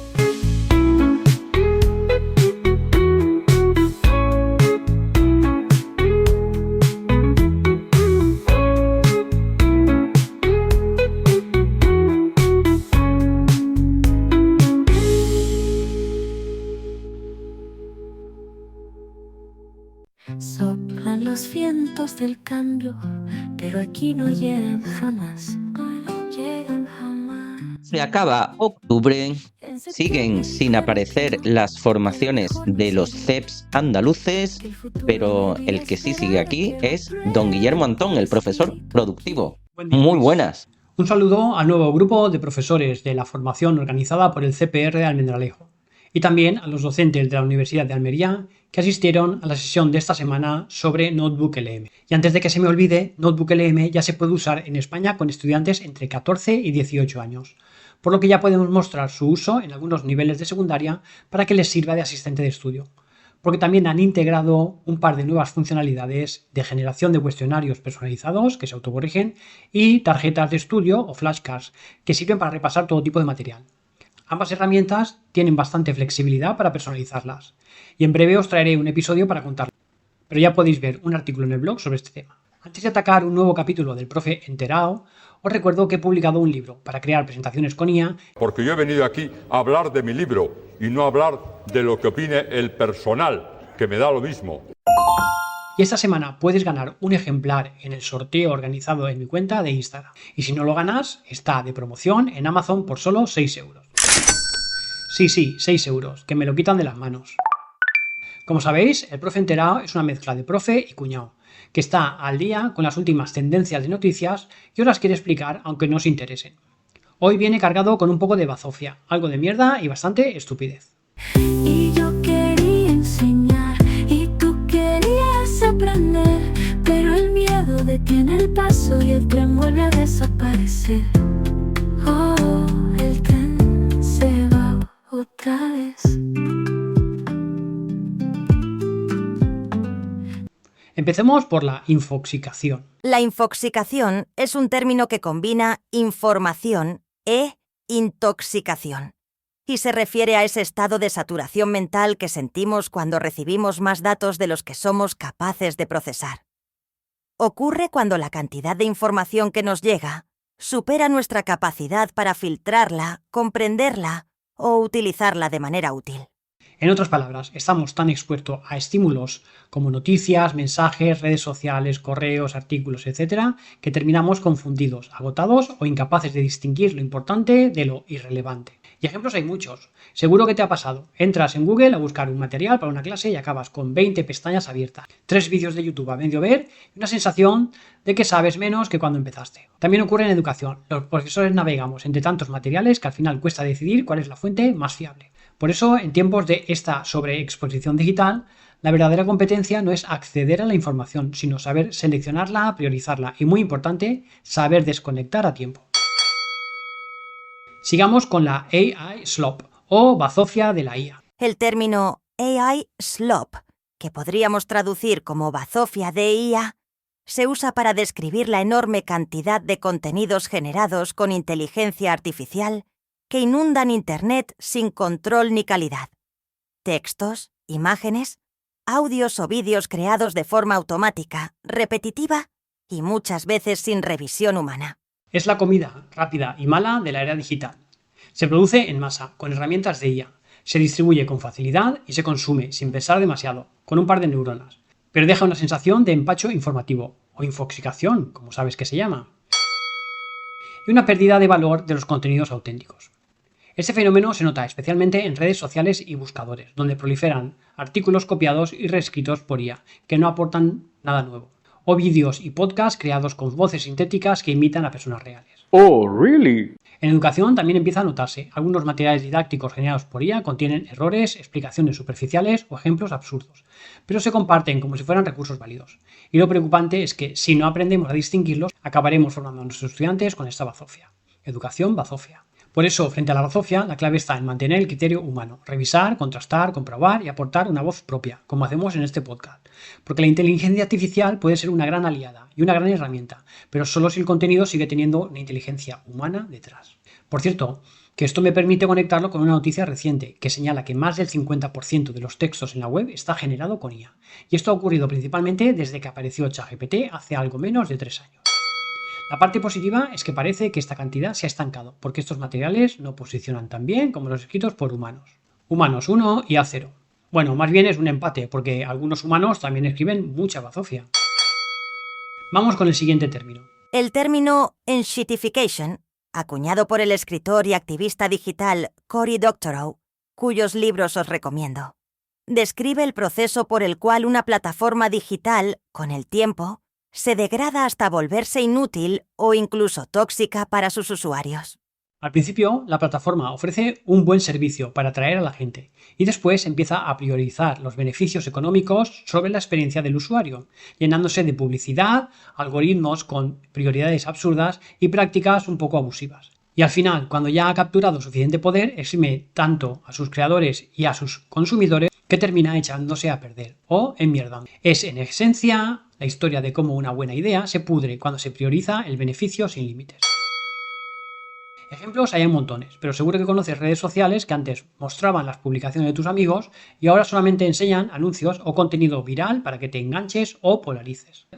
Soplan los vientos del cambio, pero aquí no llegan jamás. No llegan jamás. Se acaba octubre Siguen sin aparecer las formaciones de los CEPs andaluces, pero el que sí sigue aquí es don Guillermo Antón, el profesor productivo. Muy buenas. Un saludo al nuevo grupo de profesores de la formación organizada por el CPR de Almendralejo y también a los docentes de la Universidad de Almería que asistieron a la sesión de esta semana sobre Notebook LM. Y antes de que se me olvide, Notebook LM ya se puede usar en España con estudiantes entre 14 y 18 años, por lo que ya podemos mostrar su uso en algunos niveles de secundaria para que les sirva de asistente de estudio, porque también han integrado un par de nuevas funcionalidades de generación de cuestionarios personalizados que se autocorrigen y tarjetas de estudio o flashcards que sirven para repasar todo tipo de material. Ambas herramientas tienen bastante flexibilidad para personalizarlas y en breve os traeré un episodio para contarlo, pero ya podéis ver un artículo en el blog sobre este tema. Antes de atacar un nuevo capítulo del profe Enterao, os recuerdo que he publicado un libro para crear presentaciones con IA. Porque yo he venido aquí a hablar de mi libro y no a hablar de lo que opine el personal, que me da lo mismo. Y esta semana puedes ganar un ejemplar en el sorteo organizado en mi cuenta de Instagram. Y si no lo ganas, está de promoción en Amazon por solo 6 euros. Sí, 6 euros, que me lo quitan de las manos. Como sabéis, el profe Enterao es una mezcla de profe y cuñado, que está al día con las últimas tendencias de noticias y os las quiere explicar aunque no os interesen. Hoy viene cargado con un poco de bazofia, algo de mierda y bastante estupidez. Y yo quería enseñar y tú querías aprender, pero el miedo detiene el paso y el tren vuelve a desaparecer. Oh, el tren se va otra vez. Empecemos por la infoxicación. La infoxicación es un término que combina información e intoxicación y se refiere a ese estado de saturación mental que sentimos cuando recibimos más datos de los que somos capaces de procesar. Ocurre cuando la cantidad de información que nos llega supera nuestra capacidad para filtrarla, comprenderla o utilizarla de manera útil. En otras palabras, estamos tan expuestos a estímulos como noticias, mensajes, redes sociales, correos, artículos, etc., que terminamos confundidos, agotados o incapaces de distinguir lo importante de lo irrelevante. Y ejemplos hay muchos. Seguro que te ha pasado. Entras en Google a buscar un material para una clase y acabas con 20 pestañas abiertas, 3 vídeos de YouTube a medio ver y una sensación de que sabes menos que cuando empezaste. También ocurre en educación. Los profesores navegamos entre tantos materiales que al final cuesta decidir cuál es la fuente más fiable. Por eso, en tiempos de esta sobreexposición digital, la verdadera competencia no es acceder a la información, sino saber seleccionarla, priorizarla y, muy importante, saber desconectar a tiempo. Sigamos con la AI slop o bazofia de la IA. El término AI slop, que podríamos traducir como bazofia de IA, se usa para describir la enorme cantidad de contenidos generados con inteligencia artificial que inundan Internet sin control ni calidad. Textos, imágenes, audios o vídeos creados de forma automática, repetitiva y muchas veces sin revisión humana. Es la comida rápida y mala de la era digital. Se produce en masa, con herramientas de IA. Se distribuye con facilidad y se consume sin pensar demasiado, con un par de neuronas. Pero deja una sensación de empacho informativo, o infoxicación, como sabes que se llama. Y una pérdida de valor de los contenidos auténticos. Este fenómeno se nota especialmente en redes sociales y buscadores, donde proliferan artículos copiados y reescritos por IA, que no aportan nada nuevo, o vídeos y podcasts creados con voces sintéticas que imitan a personas reales. Oh, really? En educación también empieza a notarse. Algunos materiales didácticos generados por IA contienen errores, explicaciones superficiales o ejemplos absurdos, pero se comparten como si fueran recursos válidos. Y lo preocupante es que si no aprendemos a distinguirlos, acabaremos formando a nuestros estudiantes con esta bazofia. Educación bazofia. Por eso, frente a la bazofia, la clave está en mantener el criterio humano, revisar, contrastar, comprobar y aportar una voz propia, como hacemos en este podcast. Porque la inteligencia artificial puede ser una gran aliada y una gran herramienta, pero solo si el contenido sigue teniendo una inteligencia humana detrás. Por cierto, que esto me permite conectarlo con una noticia reciente que señala que más del 50% de los textos en la web está generado con IA. Y esto ha ocurrido principalmente desde que apareció ChatGPT hace algo menos de 3 años. La parte positiva es que parece que esta cantidad se ha estancado, porque estos materiales no posicionan tan bien como los escritos por humanos. Humanos 1 y IA 0. Bueno, más bien es un empate, porque algunos humanos también escriben mucha bazofia. Vamos con el siguiente término. El término enshittification acuñado por el escritor y activista digital Cory Doctorow, cuyos libros os recomiendo. Describe el proceso por el cual una plataforma digital, con el tiempo, se degrada hasta volverse inútil o incluso tóxica para sus usuarios. Al principio, la plataforma ofrece un buen servicio para atraer a la gente y después empieza a priorizar los beneficios económicos sobre la experiencia del usuario, llenándose de publicidad, algoritmos con prioridades absurdas y prácticas un poco abusivas. Y al final, cuando ya ha capturado suficiente poder, exime tanto a sus creadores y a sus consumidores que termina echándose a perder o enmierdando. Es en esencia la historia de cómo una buena idea se pudre cuando se prioriza el beneficio sin límites. Ejemplos hay en montones, pero seguro que conoces redes sociales que antes mostraban las publicaciones de tus amigos y ahora solamente enseñan anuncios o contenido viral para que te enganches o polarices.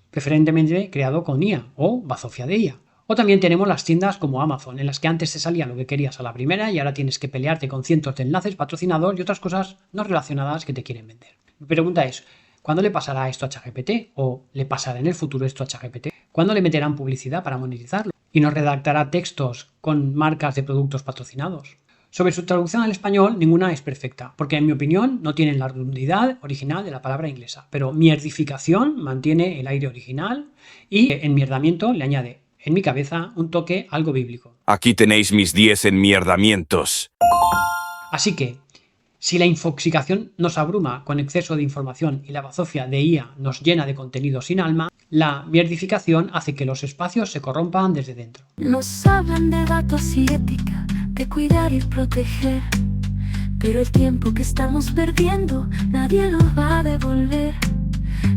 Preferentemente creado con IA o bazofia de IA. O también tenemos las tiendas como Amazon, en las que antes te salía lo que querías a la primera y ahora tienes que pelearte con cientos de enlaces patrocinados y otras cosas no relacionadas que te quieren vender. Mi pregunta es, ¿cuándo le pasará esto a ChatGPT? ¿O le pasará en el futuro esto a ChatGPT? ¿Cuándo le meterán publicidad para monetizarlo? ¿Y nos redactará textos con marcas de productos patrocinados? Sobre su traducción al español, ninguna es perfecta, porque en mi opinión no tienen la rotundidad original de la palabra inglesa, pero mierdificación mantiene el aire original y enmierdamiento le añade, en mi cabeza, un toque algo bíblico. Aquí tenéis mis 10 enmierdamientos. Así que, si la infoxicación nos abruma con exceso de información y la bazofia de IA nos llena de contenido sin alma, la mierdificación hace que los espacios se corrompan desde dentro. Nos hablan de datos y ética, de cuidar y proteger, pero el tiempo que estamos perdiendo nadie lo va a devolver.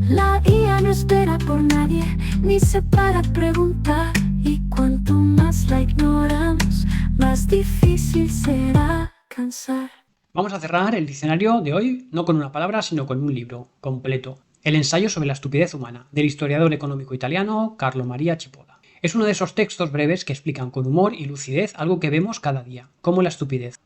La IA no espera por nadie, ni se para a preguntar, y cuanto más la ignoramos, más difícil será cansar. Vamos a cerrar el diccionario de hoy no con una palabra, sino con un libro completo. El ensayo sobre la estupidez humana, del historiador económico italiano Carlo Maria Cipolla. Es uno de esos textos breves que explican con humor y lucidez algo que vemos cada día, como la estupidez.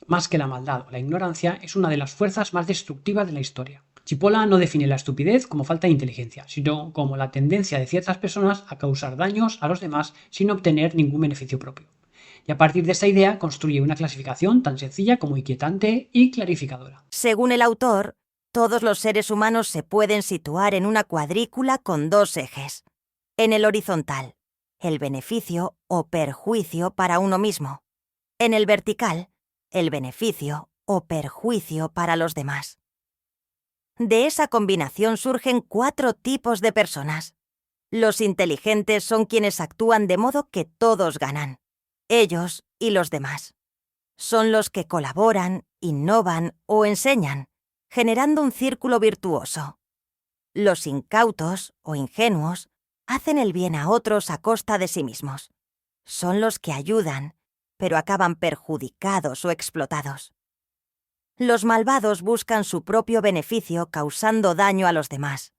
Más que la maldad o la ignorancia, es una de las fuerzas más destructivas de la historia. Cipolla no define la estupidez como falta de inteligencia, sino como la tendencia de ciertas personas a causar daños a los demás sin obtener ningún beneficio propio. Y a partir de esta idea construye una clasificación tan sencilla como inquietante y clarificadora. Según el autor, todos los seres humanos se pueden situar en una cuadrícula con dos ejes. En el horizontal, el beneficio o perjuicio para uno mismo. En el vertical, el beneficio o perjuicio para los demás. De esa combinación surgen 4 tipos de personas. Los inteligentes son quienes actúan de modo que todos ganan, ellos y los demás. Son los que colaboran, innovan o enseñan, generando un círculo virtuoso. Los incautos o ingenuos hacen el bien a otros a costa de sí mismos. Son los que ayudan, pero acaban perjudicados o explotados. Los malvados buscan su propio beneficio causando daño a los demás.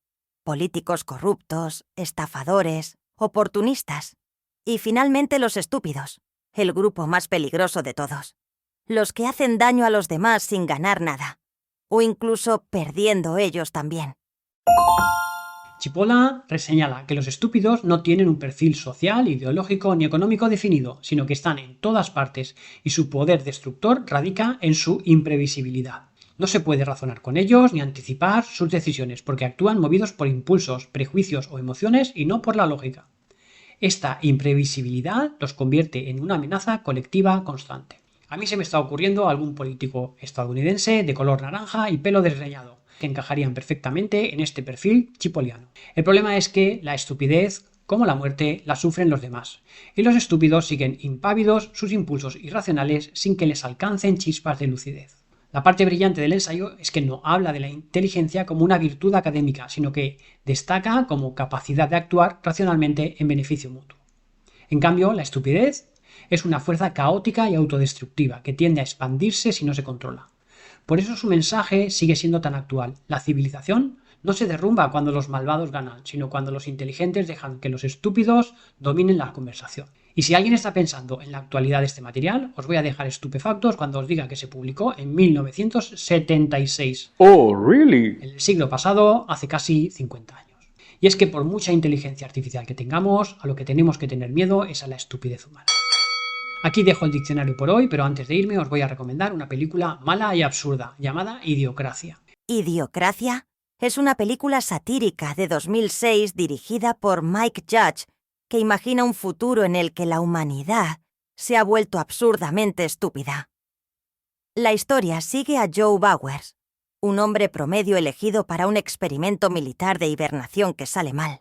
Políticos corruptos, estafadores, oportunistas. Y finalmente los estúpidos, el grupo más peligroso de todos. Los que hacen daño a los demás sin ganar nada, o incluso perdiendo ellos también. Cipolla señala que los estúpidos no tienen un perfil social, ideológico ni económico definido, sino que están en todas partes y su poder destructor radica en su imprevisibilidad. No se puede razonar con ellos ni anticipar sus decisiones porque actúan movidos por impulsos, prejuicios o emociones y no por la lógica. Esta imprevisibilidad los convierte en una amenaza colectiva constante. A mí se me está ocurriendo algún político estadounidense de color naranja y pelo desgreñado, que encajarían perfectamente en este perfil cipoliano. El problema es que la estupidez, como la muerte, la sufren los demás, y los estúpidos siguen impávidos sus impulsos irracionales sin que les alcancen chispas de lucidez. La parte brillante del ensayo es que no habla de la inteligencia como una virtud académica, sino que destaca como capacidad de actuar racionalmente en beneficio mutuo. En cambio, la estupidez es una fuerza caótica y autodestructiva que tiende a expandirse si no se controla. Por eso su mensaje sigue siendo tan actual. La civilización no se derrumba cuando los malvados ganan, sino cuando los inteligentes dejan que los estúpidos dominen la conversación. Y si alguien está pensando en la actualidad de este material, os voy a dejar estupefactos cuando os diga que se publicó en 1976. Oh, really? En el siglo pasado, hace casi 50 años. Y es que por mucha inteligencia artificial que tengamos, a lo que tenemos que tener miedo es a la estupidez humana. Aquí dejo el diccionario por hoy, pero antes de irme os voy a recomendar una película mala y absurda llamada Idiocracia. ¿Idiocracia? Es una película satírica de 2006 dirigida por Mike Judge, que imagina un futuro en el que la humanidad se ha vuelto absurdamente estúpida. La historia sigue a Joe Bowers, un hombre promedio elegido para un experimento militar de hibernación que sale mal.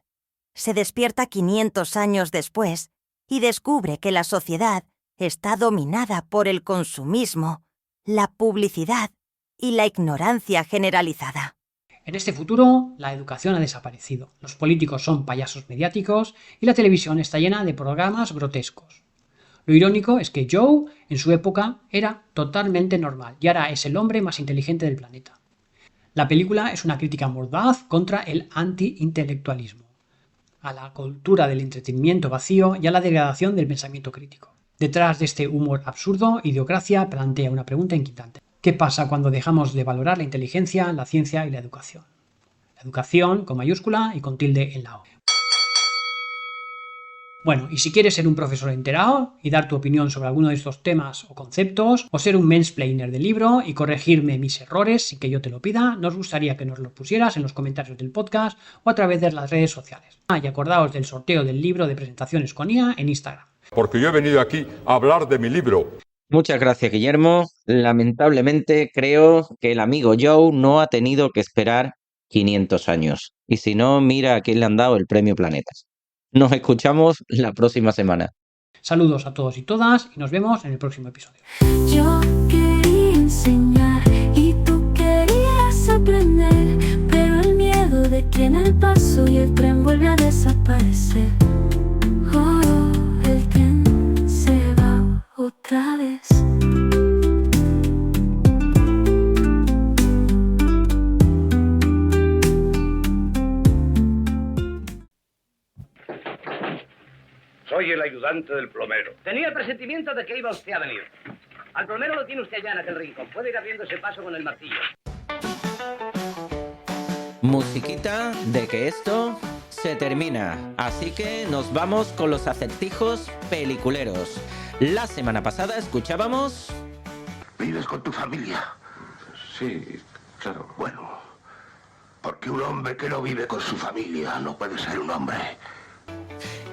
Se despierta 500 años después y descubre que la sociedad está dominada por el consumismo, la publicidad y la ignorancia generalizada. En este futuro, la educación ha desaparecido, los políticos son payasos mediáticos y la televisión está llena de programas grotescos. Lo irónico es que Joe, en su época, era totalmente normal y ahora es el hombre más inteligente del planeta. La película es una crítica mordaz contra el anti-intelectualismo, a la cultura del entretenimiento vacío y a la degradación del pensamiento crítico. Detrás de este humor absurdo, Idiocracia plantea una pregunta inquietante. ¿Qué pasa cuando dejamos de valorar la inteligencia, la ciencia y la educación? La educación con mayúscula y con tilde en la O. Bueno, y si quieres ser un profesor enterado y dar tu opinión sobre alguno de estos temas o conceptos, o ser un mansplainer del libro y corregirme mis errores sin que yo te lo pida, nos gustaría que nos los pusieras en los comentarios del podcast o a través de las redes sociales. Y acordaos del sorteo del libro de presentaciones con IA en Instagram. Porque yo he venido aquí a hablar de mi libro. Muchas gracias, Guillermo. Lamentablemente creo que el amigo Joe no ha tenido que esperar 500 años. Y si no, mira a quién le han dado el premio Planetas. Nos escuchamos la próxima semana. Saludos a todos y todas y nos vemos en el próximo episodio. Yo quería enseñar y tú querías aprender, pero el miedo detiene el paso y el tren vuelve a desaparecer. Oh, el tren se va otra vez. Soy el ayudante del plomero. Tenía el presentimiento de que iba usted a venir. Al plomero lo tiene usted allá en aquel rincón. Puede ir abriendo ese paso con el martillo. Musiquita de que esto se termina. Así que nos vamos con los acertijos peliculeros. La semana pasada escuchábamos... ¿Vives con tu familia? Sí, claro. Bueno, porque un hombre que no vive con su familia no puede ser un hombre.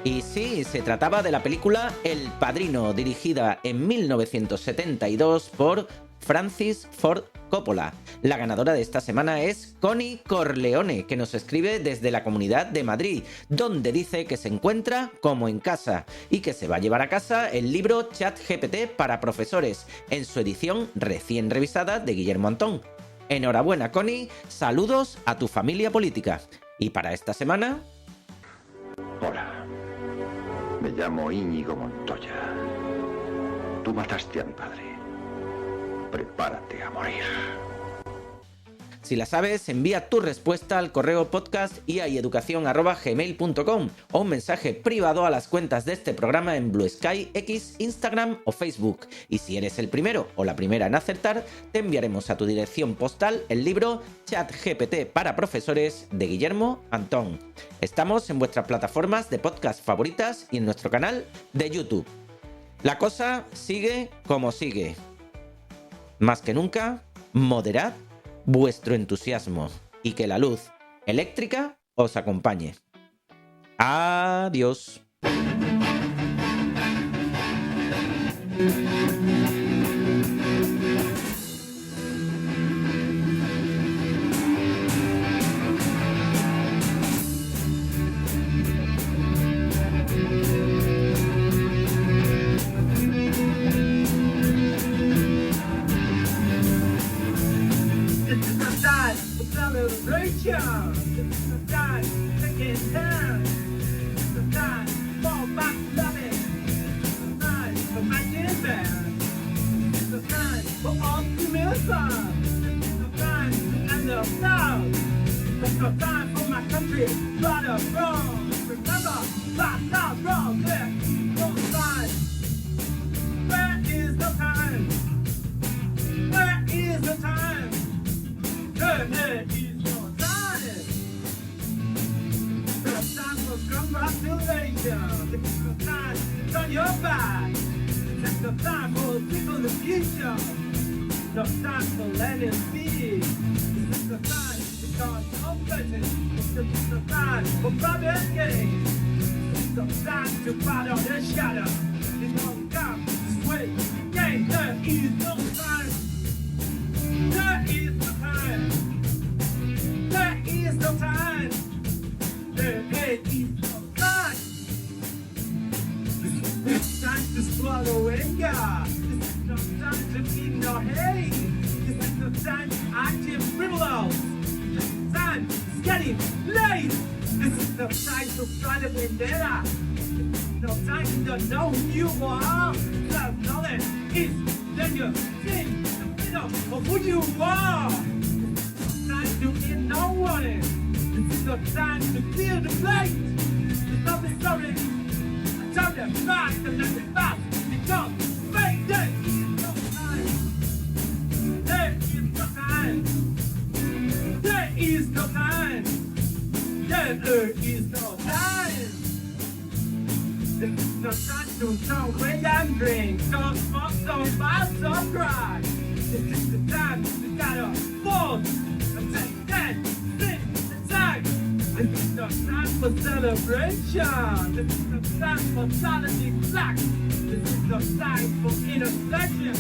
Y sí, se trataba de la película El Padrino, dirigida en 1972 por Francis Ford Coppola. La ganadora de esta semana es Connie Corleone, que nos escribe desde la Comunidad de Madrid, donde dice que se encuentra como en casa y que se va a llevar a casa el libro ChatGPT para profesores, en su edición recién revisada de Guillermo Antón. Enhorabuena, Connie, saludos a tu familia política. Y para esta semana... Hola. Me llamo Íñigo Montoya. Tú mataste a mi padre. Prepárate a morir. Si la sabes, envía tu respuesta al correo podcast@iaeducacion@gmail.com o un mensaje privado a las cuentas de este programa en Blue Sky, X, Instagram o Facebook. Y si eres el primero o la primera en acertar, te enviaremos a tu dirección postal el libro ChatGPT para profesores de Guillermo Antón. Estamos en vuestras plataformas de podcast favoritas y en nuestro canal de YouTube. La cosa sigue como sigue. Más que nunca, moderad vuestro entusiasmo y que la luz eléctrica os acompañe. Adiós. celebration. It's the time taking time. It's the time for back loving. It's the time for making bad. It's the time for optimism. It's the time to end up now. It's the time for my country, right or wrong. Remember, right now, wrong, there, no time. Where is the time? Where is the time? Where is your time? It's the time for congratulations. It's the time to turn your back. It's no time for people in the future. No time for land and sea. This is the time to cause unpleasant. This is the time for private gain. This is the time to fight on the shadow. It's no time to sway. Game, there is no time. There is no time. There is no time. There is no time. This is time to swallow anger. This is no time to ignore hate. This is no time to act in frivolous. This is time is getting late. This is no time to try to vendetta. This is no time to know who you are. Self-knowledge is then your thing. Of who you are. This is no time to end no warning. This is no time to clear the plate. It's not the story. I tell them fast and let it fast become fake. There is no time. There is no time. There is no time. There is no time. This is no time to smoke, drink and drink. Don't smoke, don't buy, don't cry. This is the time to gotta fall and take that thing inside. This is no time for celebration. This is no time for solidly black. This is no time for intersection.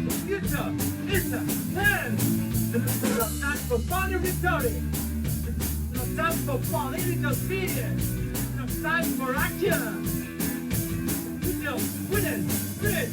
The future is a hand. This is no time for funny rhetoric. This is no time for political fear. This is no time for action. Winning, spirit,